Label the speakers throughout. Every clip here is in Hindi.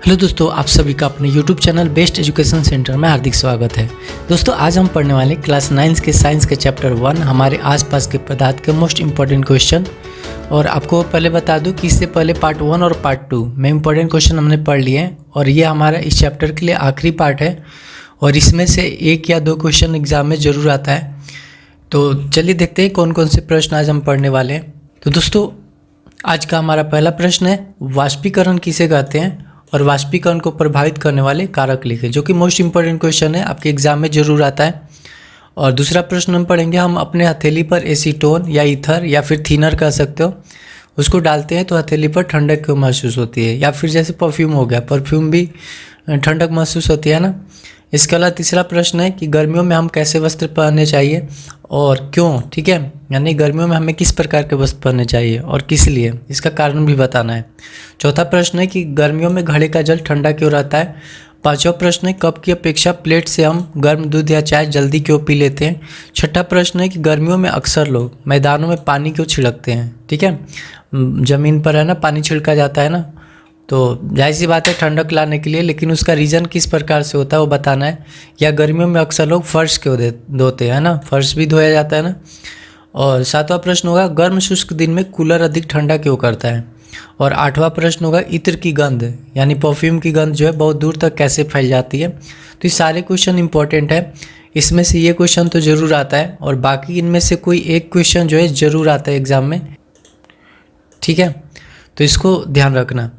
Speaker 1: हेलो दोस्तों, आप सभी का अपने YouTube channel best education centre में हार्दिक स्वागत है। दोस्तों आज हम पढ़ने वाले क्लास 9 के साइंस के चैप्टर 1 हमारे आसपास के पदार्थ के मोस्ट इम्पॉर्टेंट क्वेश्चन। और आपको पहले बता दूं कि इससे पहले पार्ट 1 और पार्ट 2 में इम्पॉर्टेंट क्वेश्चन हमने पढ़ लिए हैं और ये हमारा इस चैप्टर के लिए आखिरी पार्ट है और इसमें से एक या दो क्वेश्चन एग्जाम में ज़रूर आता है। तो चलिए देखते हैं कौन कौन से प्रश्न आज हम पढ़ने वाले हैं। तो दोस्तों आज का हमारा पहला प्रश्न है, वाष्पीकरण किसे कहते हैं और वाष्पीकरण को प्रभावित करने वाले कारक लिखें, जो कि मोस्ट इंपॉर्टेंट क्वेश्चन है, आपके एग्जाम में जरूर आता है। और दूसरा प्रश्न हम पढ़ेंगे, हम अपने हथेली पर एसीटोन या ईथर या फिर थिनर कह सकते हो, उसको डालते हैं तो हथेली पर ठंडक क्यों महसूस होती है, या फिर जैसे परफ्यूम हो गया, परफ्यूम भी ठंडक महसूस होती है ना। इसके अलावा तीसरा प्रश्न है कि गर्मियों में हम कैसे वस्त्र पहनने चाहिए और क्यों, ठीक है, यानी गर्मियों में हमें किस प्रकार के वस्त्र पहनने चाहिए और किस लिए, इसका कारण भी बताना है। चौथा प्रश्न है कि गर्मियों में घड़े का जल ठंडा क्यों रहता है। पांचवा प्रश्न है कप की अपेक्षा प्लेट से हम गर्म दूध या चाय जल्दी क्यों पी लेते हैं। छठा प्रश्न है कि गर्मियों में अक्सर लोग मैदानों में पानी क्यों छिड़कते हैं, ठीक है, ज़मीन पर है ना पानी छिड़का जाता है ना, तो जाहिर सी बात है ठंडक लाने के लिए, लेकिन उसका रीज़न किस प्रकार से होता है वो बताना है। या गर्मियों में अक्सर लोग फर्श क्यों धोते हैं ना, फर्श भी धोया जाता है ना। और सातवां प्रश्न होगा गर्म शुष्क दिन में कूलर अधिक ठंडा क्यों करता है। और आठवां प्रश्न होगा इत्र की गंध यानी परफ्यूम की गंध जो है बहुत दूर तक कैसे फैल जाती है। तो ये सारे क्वेश्चन इंपॉर्टेंट है, इसमें से ये क्वेश्चन तो ज़रूर आता है और बाकी इनमें से कोई एक क्वेश्चन जो है ज़रूर आता है एग्ज़ाम में, ठीक है, तो इसको ध्यान रखना।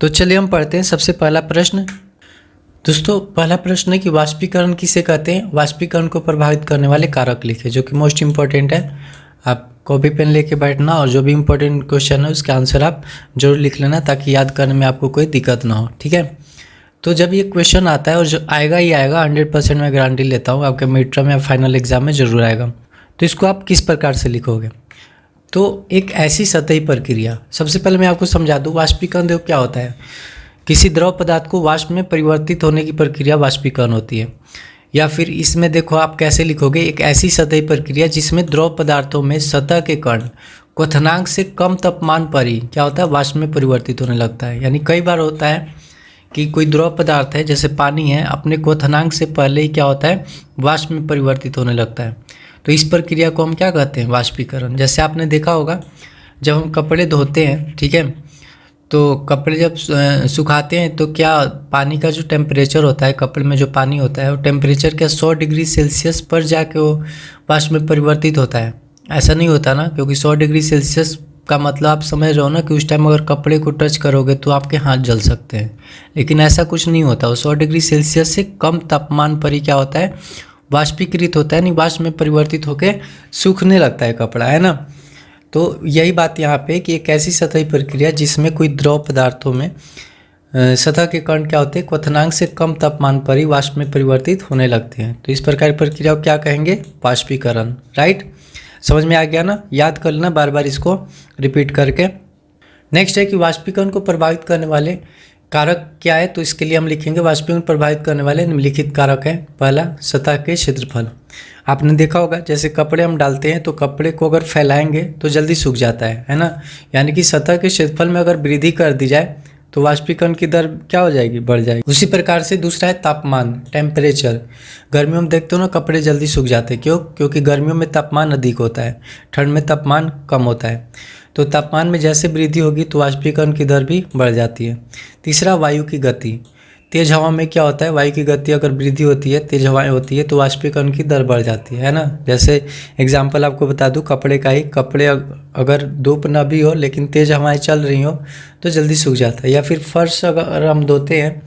Speaker 1: तो चलिए हम पढ़ते हैं सबसे पहला प्रश्न। दोस्तों पहला प्रश्न है कि वाष्पीकरण किसे कहते हैं, वाष्पीकरण को प्रभावित करने वाले कारक लिखे, जो कि मोस्ट इंपॉर्टेंट है। आप कॉपी पेन लेके बैठना और जो भी इंपॉर्टेंट क्वेश्चन है उसके आंसर आप जरूर लिख लेना ताकि याद करने में आपको कोई दिक्कत ना हो, ठीक है। तो जब ये क्वेश्चन आता है और जो आएगा ही आएगा, 100% मैं गारंटी लेता हूँ आपके मिड टर्म या फाइनल एग्जाम में ज़रूर आएगा। तो इसको आप किस प्रकार से लिखोगे। तो एक ऐसी सतही प्रक्रिया, सबसे पहले मैं आपको समझा दूँ वाष्पीकरण देखो क्या होता है। किसी द्रव पदार्थ को वाष्प में परिवर्तित होने की प्रक्रिया वाष्पीकरण होती है। या फिर इसमें देखो आप कैसे लिखोगे, एक ऐसी सतही प्रक्रिया जिसमें द्रव पदार्थों में सतह के कण क्वथनांक से कम तापमान पर ही क्या होता है वाष्प में परिवर्तित होने लगता है। यानी कई बार होता है कि कोई द्रव पदार्थ है जैसे पानी है, अपने क्वथनांक से पहले ही क्या होता है वाष्प में परिवर्तित होने लगता है। तो इस प्रक्रिया को हम क्या कहते हैं वाष्पीकरण। जैसे आपने देखा होगा जब हम कपड़े धोते हैं, ठीक है, तो कपड़े जब सुखाते हैं तो क्या पानी का जो टेम्परेचर होता है, कपड़े में जो पानी होता है वो टेम्परेचर क्या 100 डिग्री सेल्सियस पर जाके वो वाष्प में परिवर्तित होता है। ऐसा नहीं होता ना, क्योंकि 100 डिग्री सेल्सियस का मतलब आप समझ रहे हो ना कि उस टाइम अगर कपड़े को टच करोगे तो आपके हाथ जल सकते हैं, लेकिन ऐसा कुछ नहीं होता। वो 100 डिग्री सेल्सियस से कम तापमान पर ही क्या होता है वाष्पीकृत होता है, नहीं वाष्प में परिवर्तित होकर सूखने लगता है कपड़ा, है ना। तो यही बात यहाँ पे कि एक ऐसी सतही प्रक्रिया जिसमें कोई द्रव पदार्थों में सतह के कण क्या होते हैं क्वथनांक से कम तापमान पर ही वाष्प में परिवर्तित होने लगते हैं। तो इस प्रकार की प्रक्रिया को क्या कहेंगे वाष्पीकरण, राइट। समझ में आ गया ना, याद कर लेना बार बार इसको रिपीट करके। नेक्स्ट है कि वाष्पीकरण को प्रभावित करने वाले कारक क्या है। तो इसके लिए हम लिखेंगे वाष्पीकरण प्रभावित करने वाले निम्नलिखित कारक हैं। पहला सतह के क्षेत्रफल। आपने देखा होगा जैसे कपड़े हम डालते हैं तो कपड़े को अगर फैलाएंगे तो जल्दी सूख जाता है ना, यानी कि सतह के क्षेत्रफल में अगर वृद्धि कर दी जाए तो वाष्पीकरण की दर क्या हो जाएगी, बढ़ जाएगी। उसी प्रकार से दूसरा है तापमान, टेम्परेचर। गर्मियों में देखते हो ना कपड़े जल्दी सूख जाते हैं, क्यों, क्योंकि गर्मियों में तापमान अधिक होता है, ठंड में तापमान कम होता है। तो तापमान में जैसे वृद्धि होगी तो वाष्पीकरण की दर भी बढ़ जाती है। तीसरा वायु की गति। तेज हवा में क्या होता है, वायु की गति अगर वृद्धि होती है, तेज हवाएं होती है तो वाष्पीकरण की दर बढ़ जाती है ना। जैसे एग्जांपल आपको बता दूं कपड़े का ही, कपड़े अगर धूप ना भी हो लेकिन तेज हवाएं चल रही हो तो जल्दी सूख जाता है। या फिर फर्श अगर हम धोते हैं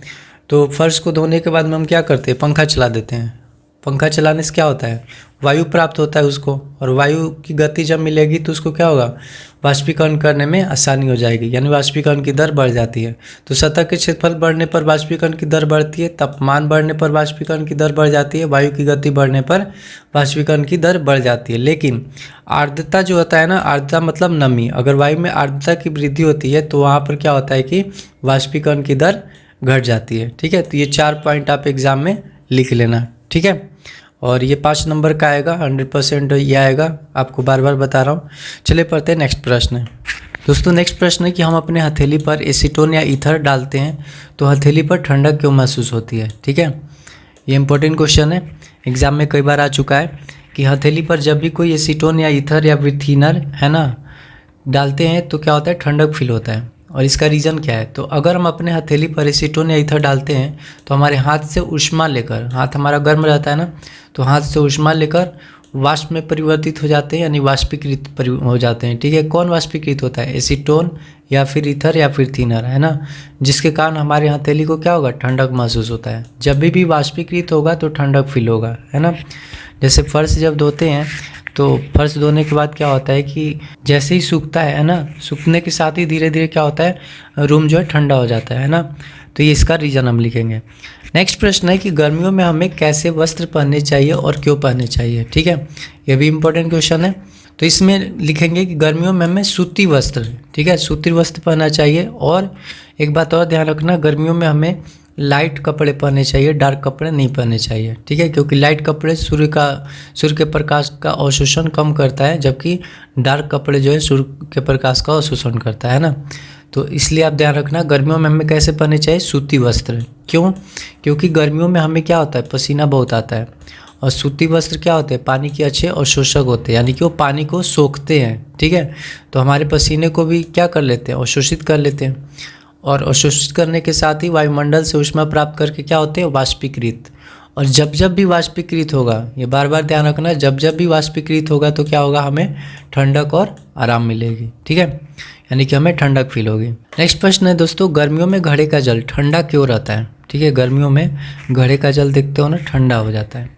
Speaker 1: तो फर्श को धोने के बाद में हम क्या करते हैं पंखा चला देते हैं। पंखा चलाने से क्या होता है वायु प्राप्त होता है उसको, और वायु की गति जब मिलेगी तो उसको क्या होगा वाष्पीकरण करने में आसानी हो जाएगी, यानी वाष्पीकरण की दर बढ़ जाती है। तो सतह के क्षेत्रफल बढ़ने पर वाष्पीकरण की दर बढ़ती है, तापमान बढ़ने पर वाष्पीकरण की दर बढ़ जाती है, वायु की गति बढ़ने पर वाष्पीकरण की दर बढ़ जाती है। लेकिन आर्द्रता जो होता है ना, आर्द्रता मतलब नमी, अगर वायु में आर्द्रता की वृद्धि होती है तो वहाँ पर क्या होता है कि वाष्पीकरण की दर घट जाती है, ठीक है। तो ये 4 पॉइंट आप एग्जाम में लिख लेना, ठीक है। और ये 5 नंबर का आएगा, 100% ये आएगा, आपको बार बार बता रहा हूँ। चलिए पढ़ते हैं नेक्स्ट प्रश्न। दोस्तों नेक्स्ट प्रश्न है कि हम अपने हथेली पर एसीटोन या ईथर डालते हैं तो हथेली पर ठंडक क्यों महसूस होती है। ठीक है, ये इंपॉर्टेंट क्वेश्चन है, एग्जाम में कई बार आ चुका है कि हथेली पर जब भी कोई एसीटोन या ईथर या फिर थिनर है ना डालते हैं तो क्या होता है, ठंडक फील होता है। और इसका रीज़न क्या है, तो अगर हम अपने हथेली पर एसीटोन या ईथर डालते हैं तो हमारे हाथ से ऊष्मा लेकर, हाथ हमारा गर्म रहता है ना, तो हाथ से ऊष्मा लेकर वाष्प में परिवर्तित हो जाते हैं, यानी वाष्पीकृत हो जाते हैं। ठीक है, कौन वाष्पीकृत होता है, एसीटोन या फिर ईथर या फिर थिनर, है ना, जिसके कारण हमारे हथेली को क्या होगा, ठंडक महसूस होता है। जब भी वाष्पीकृत होगा तो ठंडक फील होगा, है ना। जैसे फर्श जब धोते हैं तो फर्श धोने के बाद क्या होता है कि जैसे ही सूखता है ना, सूखने के साथ ही धीरे धीरे क्या होता है, रूम जो है ठंडा हो जाता है ना। तो ये इसका रीज़न हम लिखेंगे। नेक्स्ट प्रश्न है कि गर्मियों में हमें कैसे वस्त्र पहनने चाहिए और क्यों पहनने चाहिए। ठीक है, ये भी इम्पोर्टेंट क्वेश्चन है। तो इसमें लिखेंगे कि गर्मियों में हमें सूती वस्त्र, ठीक है, सूती वस्त्र पहनना चाहिए। और एक बात और ध्यान रखना, गर्मियों में हमें लाइट कपड़े पहनने चाहिए, डार्क कपड़े नहीं पहनने चाहिए। ठीक है, क्योंकि लाइट कपड़े सूर्य के प्रकाश का अवशोषण कम करता है, जबकि डार्क कपड़े जो है सूर्य के प्रकाश का अवशोषण करता है ना। तो इसलिए आप ध्यान रखना, गर्मियों में हमें कैसे पहनने चाहिए, सूती वस्त्र। क्यों, क्योंकि गर्मियों में हमें क्या होता है, पसीना बहुत आता है। और सूती वस्त्र क्या होते हैं, पानी के अच्छे अवशोषक होते हैं, यानी कि वो पानी को सोखते हैं। ठीक है, तो हमारे पसीने को भी क्या कर लेते हैं, अवशोषित कर लेते हैं। और अवशोषित करने के साथ ही वायुमंडल से ऊष्मा प्राप्त करके क्या होते हैं, वाष्पीकृत। और जब जब भी वाष्पीकृत होगा, ये बार बार ध्यान रखना, जब जब भी वाष्पीकृत होगा तो क्या होगा, हमें ठंडक और आराम मिलेगी। ठीक है, यानी कि हमें ठंडक फील होगी। नेक्स्ट प्रश्न है दोस्तों, गर्मियों में घड़े का जल ठंडा क्यों रहता है। ठीक है, गर्मियों में घड़े का जल देखते हो ना, ठंडा हो जाता है।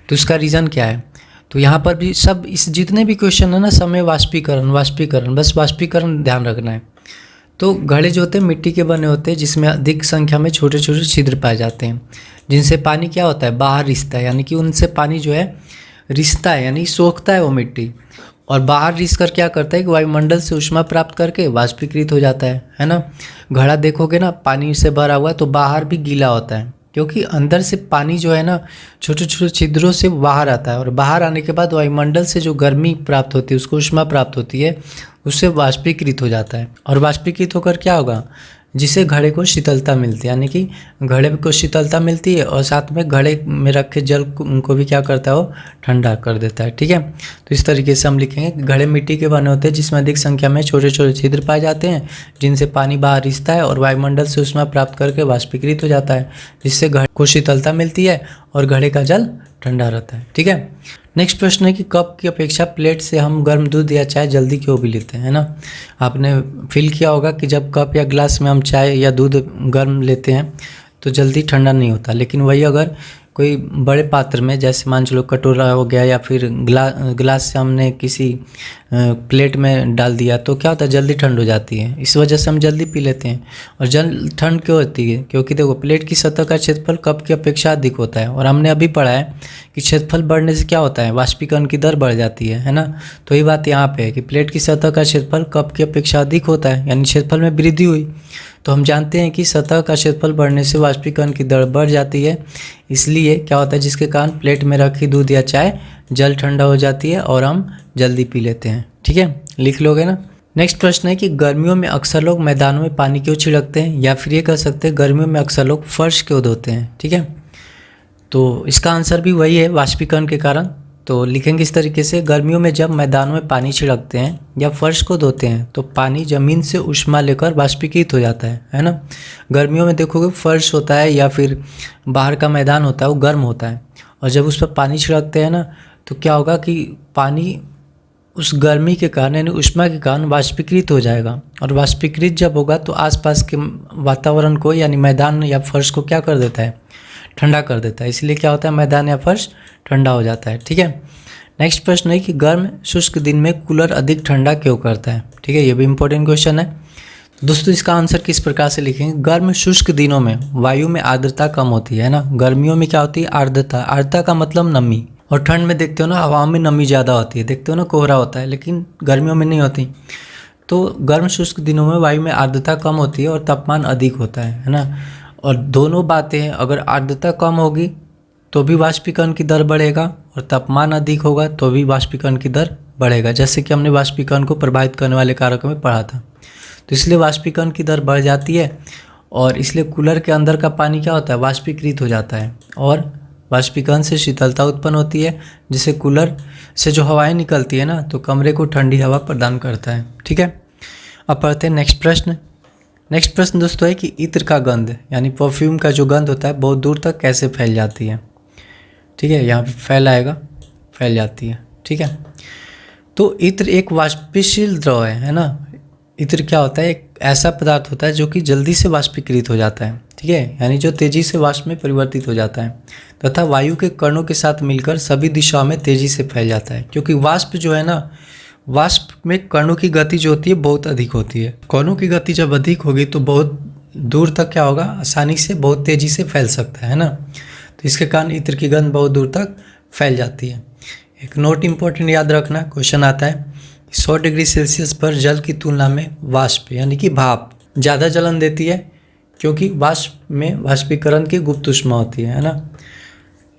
Speaker 1: तो इसका रीज़न क्या है, तो यहाँ पर भी सब इस जितने भी क्वेश्चन है ना, सब में वाष्पीकरण, बस वाष्पीकरण ध्यान रखना है। तो घड़े जो होते हैं मिट्टी के बने होते हैं, जिसमें अधिक संख्या में छोटे छोटे छिद्र पाए जाते हैं, जिनसे पानी क्या होता है, बाहर रिसता है, यानी कि उनसे पानी जो है रिसता है, यानी सोखता है वो मिट्टी। और बाहर रिस कर क्या करता है कि वायुमंडल से ऊष्मा प्राप्त करके वाष्पीकृत हो जाता है ना। घड़ा देखोगे ना, पानी से भरा हुआ है तो बाहर भी गीला होता है, क्योंकि अंदर से पानी जो है ना छोटे छोटे छिद्रों से बाहर आता है। और बाहर आने के बाद वायुमंडल से जो गर्मी प्राप्त होती है, उसको ऊष्मा प्राप्त होती है, उससे वाष्पीकृत हो जाता है। और वाष्पीकृत होकर क्या होगा, जिससे घड़े को शीतलता मिलती है, यानी कि घड़े को शीतलता मिलती है और साथ में घड़े में रखे जल को भी क्या करता है, वो ठंडा कर देता है। ठीक है, तो इस तरीके से हम लिखेंगे कि घड़े मिट्टी के बने होते हैं, जिसमें अधिक संख्या में छोटे छोटे छिद्र पाए जाते हैं, जिनसे पानी बाहर रिसता है और वायुमंडल से ऊष्मा प्राप्त करके वाष्पीकृत हो जाता है, जिससे घड़े को शीतलता मिलती है और घड़े का जल ठंडा रहता है। ठीक है, नेक्स्ट प्रश्न है कि कप की अपेक्षा प्लेट से हम गर्म दूध या चाय जल्दी क्यों भी लेते हैं ना। आपने फील किया होगा कि जब कप या गिलास में हम चाय या दूध गर्म लेते हैं तो जल्दी ठंडा नहीं होता, लेकिन वही अगर कोई बड़े पात्र में, जैसे मान चलो कटोरा हो गया या फिर गिलास से हमने किसी प्लेट में डाल दिया तो क्या होता है, जल्दी ठंड हो जाती है। इस वजह से हम जल्दी पी लेते हैं। और जल्द ठंड क्यों होती है, क्योंकि देखो प्लेट की सतह का क्षेत्रफल कप की अपेक्षा अधिक होता है। और हमने अभी पढ़ा है कि क्षेत्रफल बढ़ने से क्या होता है, वाष्पीकरण की दर बढ़ जाती है ना। तो ये बात यहाँ पे है कि प्लेट की सतह का क्षेत्रफल कप की अपेक्षा अधिक होता है, यानी क्षेत्रफल में वृद्धि हुई। तो हम जानते हैं कि सतह का क्षेत्रफल बढ़ने से वाष्पीकरण की दर बढ़ जाती है, इसलिए क्या होता है, जिसके कारण प्लेट में रखी दूध या चाय जल ठंडा हो जाती है और हम जल्दी पी लेते हैं। ठीक है, लिख लोगे ना। नेक्स्ट प्रश्न है कि गर्मियों में अक्सर लोग मैदानों में पानी क्यों छिड़कते हैं, या फिर ये कह सकते हैं गर्मियों में अक्सर लोग फर्श क्यों धोते हैं। ठीक है, तो इसका आंसर भी वही है, वाष्पीकरण के कारण। तो लिखेंगे इस तरीके से, गर्मियों में जब मैदानों में पानी छिड़कते हैं या फर्श को धोते हैं तो पानी ज़मीन से ऊष्मा लेकर वाष्पीकृत हो जाता है ना। गर्मियों में देखोगे फर्श होता है या फिर बाहर का मैदान होता है, वो गर्म होता है, और जब उस पर पानी छिड़कते हैं ना तो क्या होगा कि पानी उस गर्मी के कारण, यानी ऊष्मा के कारण वाष्पीकृत हो जाएगा। और वाष्पीकृत जब होगा तो आसपास के वातावरण को, यानी मैदान या फर्श को क्या कर देता है, ठंडा कर देता है। इसलिए क्या होता है, मैदान या फर्श ठंडा हो जाता है। ठीक है, नेक्स्ट प्रश्न है कि गर्म शुष्क दिन में कूलर अधिक ठंडा क्यों करता है। ठीक है, ये भी इंपॉर्टेंट क्वेश्चन है दोस्तों। इसका आंसर किस प्रकार से लिखेंगे, गर्म शुष्क दिनों में वायु में आर्द्रता कम होती है ना। गर्मियों में क्या होती है, आर्द्रता। आर्द्रता का मतलब नमी। और ठंड में देखते हो ना, हवा में नमी ज़्यादा होती है, देखते हो ना कोहरा होता है, लेकिन गर्मियों में नहीं होती। तो गर्म शुष्क दिनों में वायु में आर्द्रता कम होती है और तापमान अधिक होता है ना। और दोनों बातें हैं, अगर आर्द्रता कम होगी तो भी वाष्पीकरण की दर बढ़ेगा, और तापमान अधिक होगा तो भी वाष्पीकरण की दर बढ़ेगा, जैसे कि हमने वाष्पीकरण को प्रभावित करने वाले कारकों में पढ़ा था। तो इसलिए वाष्पीकरण की दर बढ़ जाती है और इसलिए कूलर के अंदर का पानी क्या होता है, वाष्पीकृत हो जाता है और वाष्पीकरण से शीतलता उत्पन्न होती है, जिससे कूलर से जो हवाएं निकलती है ना तो कमरे को ठंडी हवा प्रदान करता है। ठीक है, अब पढ़ते हैं नेक्स्ट प्रश्न। नेक्स्ट प्रश्न दोस्तों है कि इत्र का गंध यानी परफ्यूम का जो गंध होता है बहुत दूर तक कैसे फैल जाती है। ठीक है, यहाँ पे फैल जाती है। ठीक है, तो इत्र एक वाष्पशील द्रव है ना। इत्र क्या होता है, एक ऐसा पदार्थ होता है जो कि जल्दी से वाष्पीकृत हो जाता है। ठीक है, यानी जो तेजी से वाष्प में परिवर्तित हो जाता है तथा वायु के कणों के साथ मिलकर सभी दिशाओं में तेजी से फैल जाता है। क्योंकि वाष्प जो है ना, वाष्प में कणों की गति जो होती है बहुत अधिक होती है। कणों की गति जब अधिक होगी तो बहुत दूर तक क्या होगा, आसानी से बहुत तेजी से फैल सकता है ना। तो इसके कारण इत्र की गंध बहुत दूर तक फैल जाती है। एक नोट इम्पोर्टेंट याद रखना, क्वेश्चन आता है 100 डिग्री सेल्सियस पर जल की तुलना में वाष्प यानी कि भाप ज़्यादा जलन देती है, क्योंकि वाष्प में वाष्पीकरण की गुप्त ऊष्मा होती है ना।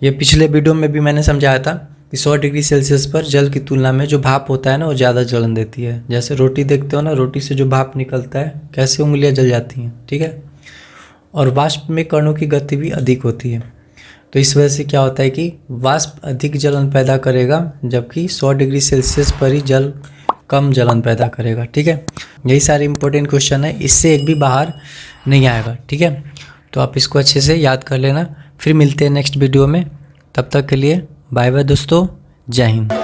Speaker 1: ये पिछले वीडियो में भी मैंने समझाया था कि 100 डिग्री सेल्सियस पर जल की तुलना में जो भाप होता है ना वो ज़्यादा जलन देती है। जैसे रोटी देखते हो ना, रोटी से जो भाप निकलता है कैसे उंगलियां जल जाती हैं। ठीक है, और वाष्प में कणों की गति भी अधिक होती है, तो इस वजह से क्या होता है कि वाष्प अधिक जलन पैदा करेगा, जबकि 100 डिग्री सेल्सियस पर ही जल कम जलन पैदा करेगा। ठीक है, यही सारे इंपॉर्टेंट क्वेश्चन है, इससे एक भी बाहर नहीं आएगा। ठीक है, तो आप इसको अच्छे से याद कर लेना। फिर मिलते हैं नेक्स्ट वीडियो में, तब तक के लिए बाय बाय दोस्तों, जय हिंद।